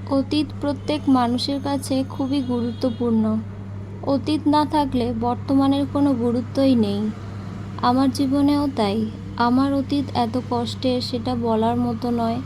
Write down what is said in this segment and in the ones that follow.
অতীত প্রত্যেক মানুষের কাছে খুবই গুরুত্বপূর্ণ। অতীত না থাকলে বর্তমানের কোনো গুরুত্বই নেই। আমার জীবনেও তাই। আমার অতীত এত কষ্টের সেটা বলার মতো নয়।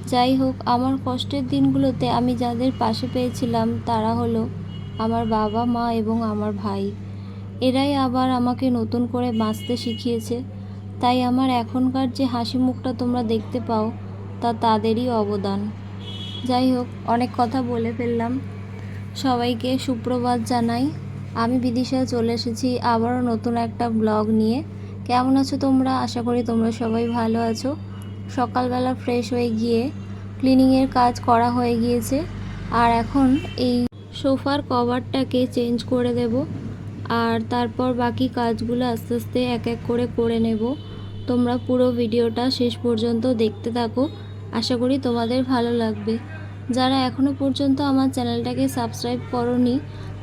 যাই হোক, আমার কষ্টের দিনগুলোতে আমি যাদের পাশে পেয়েছিলাম তারা হলো আমার বাবা মা এবং আমার ভাই। এরাই আবার আমাকে নতুন করে বাঁচতে শিখিয়েছে। তাই আমার এখনকার যে হাসি মুখটা তোমরা দেখতে পাও তা তাদেরই অবদান। যাই হোক, অনেক কথা বলে ফেললাম। সবাইকে সুপ্রভাত জানাই। আমি বিদিশা চলে এসেছি আবারও নতুন একটা ব্লগ নিয়ে। কেমন আছো তোমরা? আশা করি তোমরা সবাই ভালো আছো। সকালবেলা ফ্রেশ হয়ে গিয়ে ক্লিনিংয়ের কাজ করা হয়ে গিয়েছে, আর এখন এই সোফার কভারটাকে চেঞ্জ করে দেব, আর তারপর বাকি কাজগুলো আস্তে আস্তে এক এক করে করে নেব। তোমরা পুরো ভিডিওটা শেষ পর্যন্ত দেখতে থাকো, আশা করি তোমাদের ভালো লাগবে। যারা এখনও পর্যন্ত আমার চ্যানেলটাকে সাবস্ক্রাইব করোনি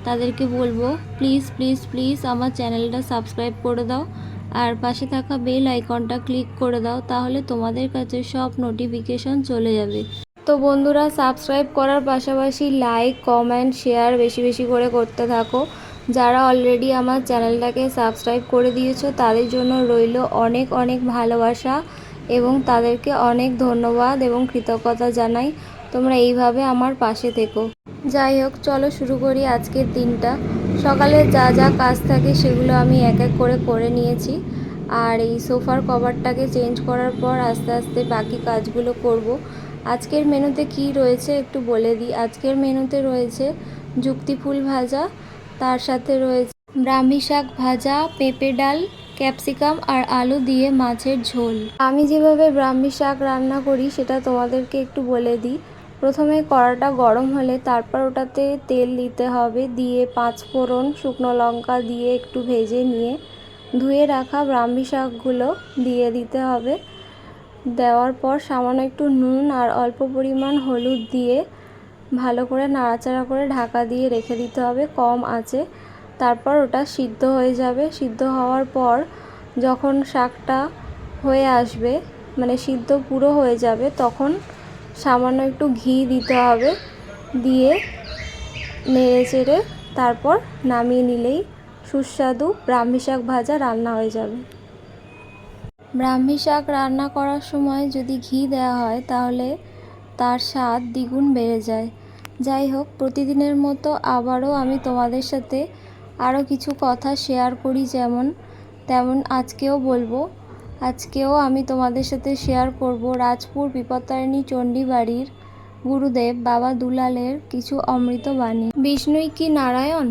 তাদেরকে বলবো প্লিজ প্লিজ প্লিজ আমার চ্যানেলটা সাবস্ক্রাইব করে দাও, আর পাশে থাকা বেল আইকনটা ক্লিক করে দাও, তাহলে তোমাদের কাছে সব নোটিফিকেশন চলে যাবে। তো বন্ধুরা, সাবস্ক্রাইব করার পাশাপাশি লাইক কমেন্ট শেয়ার বেশি বেশি করে করতে থাকো। যারা অলরেডি আমার চ্যানেলটাকে সাবস্ক্রাইব করে দিয়েছো তাদের জন্য রইল অনেক অনেক ভালোবাসা এবং তাদেরকে অনেক ধন্যবাদ এবং কৃতজ্ঞতা জানাই। তোমরা এইভাবে আমার পাশে থেকো। যাই হোক, চলো শুরু করি আজকের দিনটা। সকালে যা যা কাজ থাকে সেগুলো আমি এক এক করে করে নিয়েছি, আর এই সোফার কভারটাকে চেঞ্জ করার পর আস্তে আস্তে বাকি কাজগুলো করব। আজকের মেনুতে কি রয়েছে একটু বলে দিই। আজকের মেনুতে রয়েছে যুক্তি ফুল ভাজা, তার সাথে রয়েছে ব্রাহ্মী শাক ভাজা, পেঁপে ডাল, ক্যাপসিকাম আর আলু দিয়ে মাছের ঝোল। আমি যেভাবে ব্রাহ্মী শাক রান্না করি সেটা তোমাদেরকে একটু বলে দিই। প্রথমে কড়াটা গরম হলে তারপর ওটাতে তেল দিতে হবে, দিয়ে 5 ফোড়ন শুকনো লঙ্কা দিয়ে একটু ভেজে নিয়ে ধুয়ে রাখা ব্রাহ্মী শাকগুলো দিয়ে দিতে হবে। দেওয়ার পর সামান্য একটু নুন আর অল্প পরিমাণ হলুদ দিয়ে ভালো করে নাড়াচাড়া করে ঢাকা দিয়ে রেখে দিতে হবে কম আঁচে। তারপর ওটা সিদ্ধ হয়ে যাবে। সিদ্ধ হওয়ার পর যখন শাকটা হয়ে আসবে, মানে সিদ্ধ পুরো হয়ে যাবে, তখন সামান্য একটু ঘি দিতে হবে, দিয়ে নেড়ে চেড়ে তারপর নামিয়ে নিলেই সুস্বাদু ব্রাহ্মী শাক ভাজা রান্না হয়ে যাবে। ব্রাহ্মী শাক রান্না করার সময় যদি ঘি দেওয়া হয় তাহলে তার স্বাদ দ্বিগুণ বেড়ে যায়। যাই হোক, প্রতিদিনের মতো আবারও আমি তোমাদের সাথে আরও কিছু কথা শেয়ার করি, যেমন তেমন আজকেও বলবো। আজকেও আমি তোমাদের সাথে শেয়ার করব রাজপুর বিপত্তারিণী চণ্ডী বাড়ির গুরুদেব বাবা দুলালের কিছু অমৃত বাণী। বিষ্ণুই কি নারায়ণ?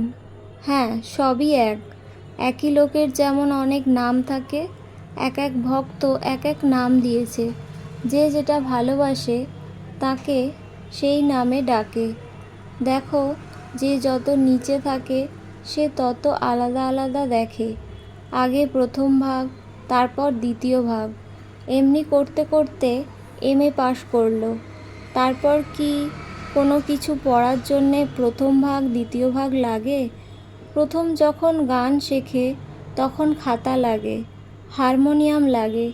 হ্যাঁ, সবই এক। একই লোকের যেমন অনেক নাম থাকে, এক এক ভক্ত এক এক নাম দিয়েছে। যে যেটা ভালোবাসে তাকে সেই নামে ডাকে। দেখো, যে যত নিচে থাকে সে তত আলাদা আলাদা দেখে। আগে প্রথম ভাগ, তারপর দ্বিতীয় ভাগ, এমনি করতে করতে MA পাশ করলো। তারপর কি কোনো কিছু পড়ার জন্যে প্রথম ভাগ দ্বিতীয় ভাগ লাগে? প্রথম যখন গান শেখে তখন খাতা লাগে, হারমোনিয়াম লাগে,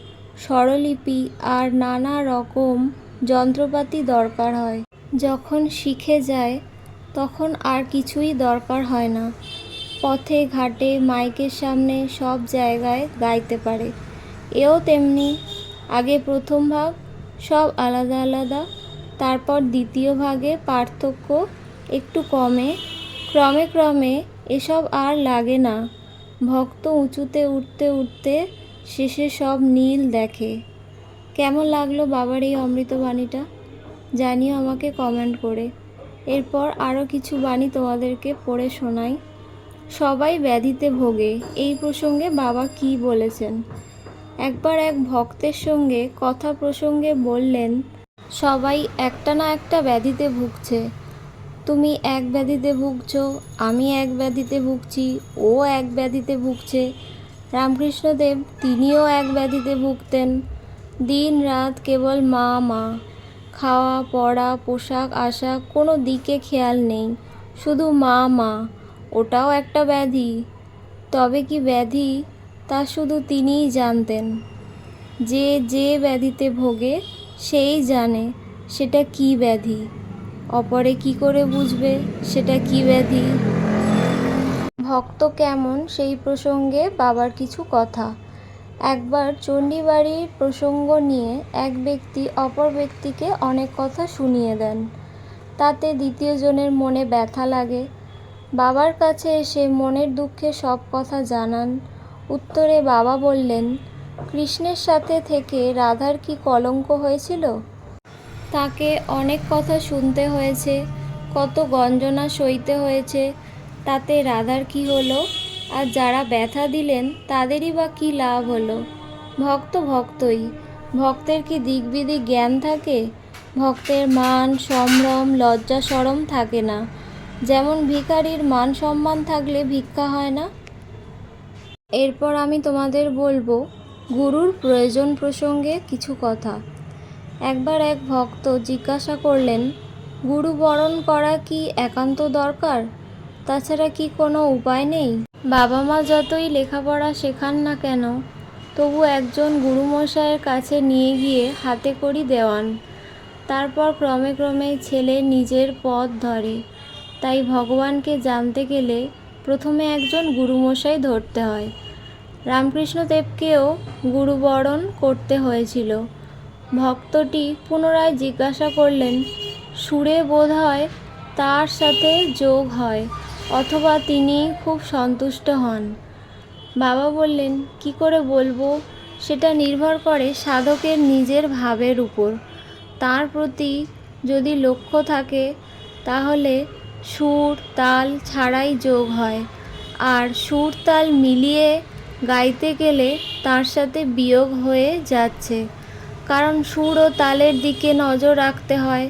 স্বরলিপি আর নানা রকম যন্ত্রপাতি দরকার হয়। যখন শিখে যায় তখন আর কিছুই দরকার হয় না। পথে ঘাটে মাইকের সামনে সব জায়গায় গাইতে পারে। এও তেমনি। আগে প্রথম ভাগ, সব আলাদা আলাদা, তারপর দ্বিতীয় ভাগে পার্থক্য একটু কমে, ক্রমে ক্রমে এসব আর লাগে না। ভক্ত উঁচুতে উঠতে উঠতে শেষে সব নীল দেখে। কেমন লাগলো বাবার এই অমৃত বাণীটা জানিও আমাকে কমেন্ট করে। এরপর আরও কিছু বাণী তোমাদেরকে পড়ে শোনাই। সবাই ব্যাধিতে ভোগে, এই প্রসঙ্গে বাবা কি বলেছেন। একবার এক ভক্তের সঙ্গে কথা প্রসঙ্গে বললেন, সবাই একটা না একটা ব্যাধিতে ভুগছে। তুমি এক ব্যাধিতে ভুগছো, আমি এক ব্যাধিতে ভুগছি, ও এক ব্যাধিতে ভুগছে। রামকৃষ্ণদেব তিনিও এক ব্যাধিতে ভুগতেন। দিন রাত কেবল মা মা, খাওয়া পড়া পোশাক আশাক কোনো দিকে খেয়াল নেই, শুধু মা মা। ওটাও একটা ব্যাধি। তবে কি ব্যাধি তা শুধু তিনিই জানতেন। যে যে ব্যাধিতে ভোগে সেই জানে সেটা কি ব্যাধি। অপরে কি করে বুঝবে সেটা কি ব্যাধি। ভক্ত কেমন সেই প্রসঙ্গে বাবার কিছু কথা। একবার চণ্ডীবাড়ির প্রসঙ্গ নিয়ে এক ব্যক্তি অপর ব্যক্তিকে অনেক কথা শুনিয়ে দেন। তাতে দ্বিতীয় জনের মনে ব্যথা লাগে। বাবার কাছে এসে মনের দুঃখে সব কথা জানান। উত্তরে বাবা বললেন, কৃষ্ণের সাথে থেকে রাধার কি কলঙ্ক হয়েছিল? তাকে অনেক কথা শুনতে হয়েছে, কত গঞ্জনা সইতে হয়েছে, তাতে রাধার কি হলো? আর যারা ব্যথা দিলেন তাদেরই বা কী লাভ হলো? ভক্ত ভক্তই, ভক্তের কি দিকবিদিক জ্ঞান থাকে? ভক্তের মান সম্ভ্রম লজ্জা শরম থাকে না। যেমন ভিখারির মান সম্মান থাকলে ভিক্ষা হয় না। এরপর আমি তোমাদের বলবো গুরুর প্রয়োজন প্রসঙ্গে কিছু কথা। একবার এক ভক্ত জিজ্ঞাসা করলেন, গুরু বরণ করা কি একান্ত দরকার? তাছাড়া কি কোনো উপায় নেই? বাবা মা যতই লেখাপড়া শেখান না কেন, তবু একজন গুরুমশাইয়ের কাছে নিয়ে গিয়ে হাতে করি দেওয়ান। তারপর ক্রমে ক্রমে ছেলে নিজের পথ ধরে। তাই ভগবানকে জানতে গেলে প্রথমে একজন গুরুমশাই ধরতে হয়। রামকৃষ্ণদেবকেও গুরুবরণ করতে হয়েছিল। ভক্তটি পুনরায় জিজ্ঞাসা করলেন, সুরে বোধ হয় তার সাথে যোগ হয়, অথবা তিনি খুব সন্তুষ্ট হন। বাবা বললেন, কি করে বলবো? সেটা নির্ভর করে সাধকের নিজের ভাবের উপর। তার প্রতি যদি লক্ষ্য থাকে তাহলে সুর তাল ছাড়াই যোগ হয়, আর সুর তাল মিলিয়ে গাইতে গেলে তার সাথে বিয়োগ হয়ে যাচ্ছে। কারণ সুর ও তালের দিকে নজর রাখতে হয়।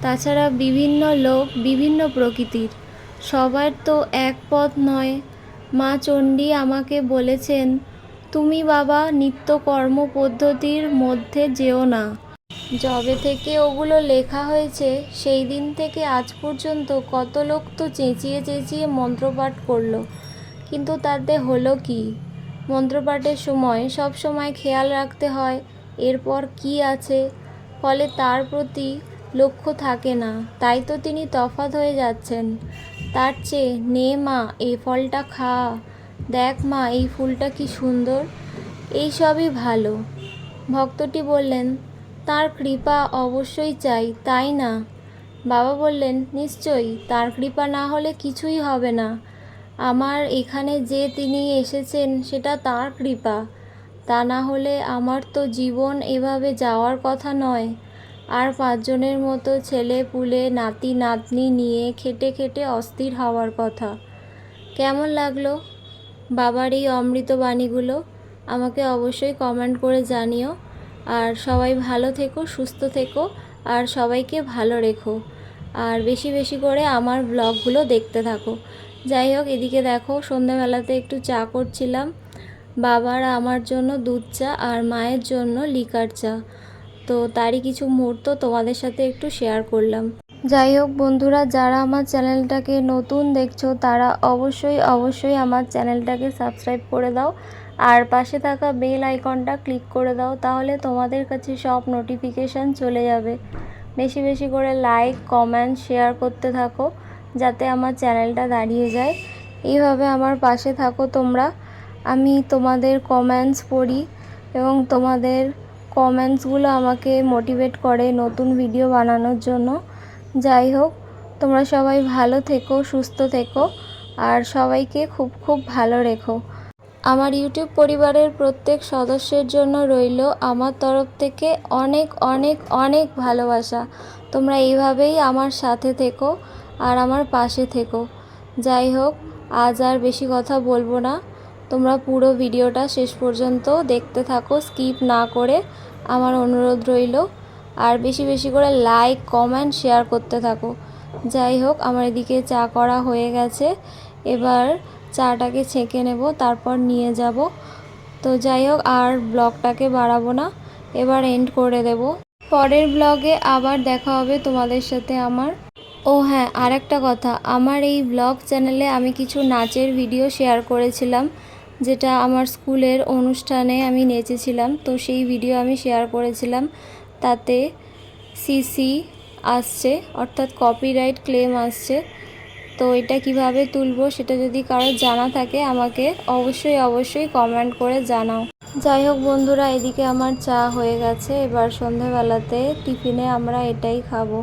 তাছাড়া বিভিন্ন লোক বিভিন্ন প্রকৃতির, সবার তো এক পথ নয়। মা চণ্ডী আমাকে বলেছেন, তুমি বাবা নিত্য কর্ম পদ্ধতির মধ্যে যেও না। যবে থেকে ওগুলো লেখা হয়েছে সেই দিন থেকে আজ পর্যন্ত কত লোক তো চেঁচিয়ে চেঁচিয়ে মন্ত্রপাঠ করলো, কিন্তু তাতে হলো কি? মন্ত্রপাঠের সময় সব সময় খেয়াল রাখতে হয় এরপর কি আছে, ফলে তার প্রতি লক্ষ্য থাকে না। তাই তো তিনি তফাৎ হয়ে যাচ্ছেন। তার চেয়ে নে মা এই ফলটা খা, দেখ মা এই ফুলটা কি সুন্দর, এই সবই ভালো। ভক্তটি বললেন, তার কৃপা অবশ্যই চাই, তাই না? বাবা বললেন, নিশ্চয়ই, তার কৃপা না হলে কিছুই হবে না। আমার এখানে যে তিনি এসেছেন সেটা তার কৃপা। তা না হলে আমার তো জীবন এভাবে যাওয়ার কথা নয়। আর 5 জনের মতো ছেলে পুলে নাতি নাতনি নিয়ে খেটে খেটে অস্থির হওয়ার কথা। কেমন লাগলো বাবার এই অমৃত বাণীগুলো? আমাকে অবশ্যই কমেন্ট করে জানিও। আর সবাই ভালো থেকো, সুস্থ থেকো, আর সবাইকে ভালো রেখো। আর বেশি বেশি করে আমার ব্লগগুলো দেখতে থাকো। যাই হোক, এদিকে দেখো সন্ধ্যাবেলাতে একটু চা করছিলাম। বাবার আমার জন্য দুধ চা আর মায়ের জন্য লিকার চা। তো তারই কিছু মুহূর্ত তোমাদের সাথে একটু শেয়ার করলাম। যাই হোক বন্ধুরা, যারা আমার চ্যানেলটাকে নতুন দেখছো তারা অবশ্যই অবশ্যই আমার চ্যানেলটাকে সাবস্ক্রাইব করে দাও, আর পাশে থাকা বেল আইকনটা ক্লিক করে দাও, তাহলে তোমাদের কাছে সব নোটিফিকেশান চলে যাবে। বেশি বেশি করে লাইক কমেন্ট শেয়ার করতে থাকো, যাতে আমার চ্যানেলটা দাঁড়িয়ে যায়। এইভাবে আমার পাশে থাকো তোমরা। আমি তোমাদের কমেন্টস পড়ি এবং তোমাদের কমেন্টসগুলো আমাকে মোটিভেট করে নতুন ভিডিও বানানোর জন্য। যাই হোক, তোমরা সবাই ভালো থেকো, সুস্থ থেকো, আর সবাইকে খুব খুব ভালো রেখো। আমার ইউটিউব পরিবারের প্রত্যেক সদস্যের জন্য রইল আমার তরফ থেকে অনেক অনেক অনেক ভালোবাসা। তোমরা এইভাবেই আমার সাথে থেকো আর আমার পাশে থেকো। যাই হোক, আজ আর বেশি কথা বলবো না। তোমরা পুরো ভিডিওটা শেষ পর্যন্ত দেখতে থাকো, স্কিপ না করে, আমার অনুরোধ রইল। আর বেশি বেশি করে লাইক কমেন্ট শেয়ার করতে থাকো। যাই হোক, আমার এদিকে চা করা হয়ে গেছে। এবার চাটাকে ছেঁকে নেব, তারপর নিয়ে যাব। তো যাই হোক, আর ব্লগটাকে বাড়াবো না, এবার এন্ড করে দেব। পরের ব্লগে আবার দেখা হবে তোমাদের সাথে আমার। ও হ্যাঁ, আর একটা কথা, আমার এই ব্লগ চ্যানেলে আমি কিছু নাচের ভিডিও শেয়ার করেছিলাম, যেটা আমার স্কুলের অনুষ্ঠানে আমি নেচেছিলাম, তো সেই ভিডিও আমি শেয়ার করেছিলাম। তাতে সিসি আসছে, অর্থাৎ কপিরাইট ক্লেম আসছে। তো এটা কিভাবে তুলবো সেটা যদি কারোর জানা থাকে আমাকে অবশ্যই কমেন্ট করে জানাও। যাই হোক বন্ধুরা, এদিকে আমার চা হয়ে গেছে। এবার সন্ধেবেলাতে টিফিনে আমরা এটাই খাবো।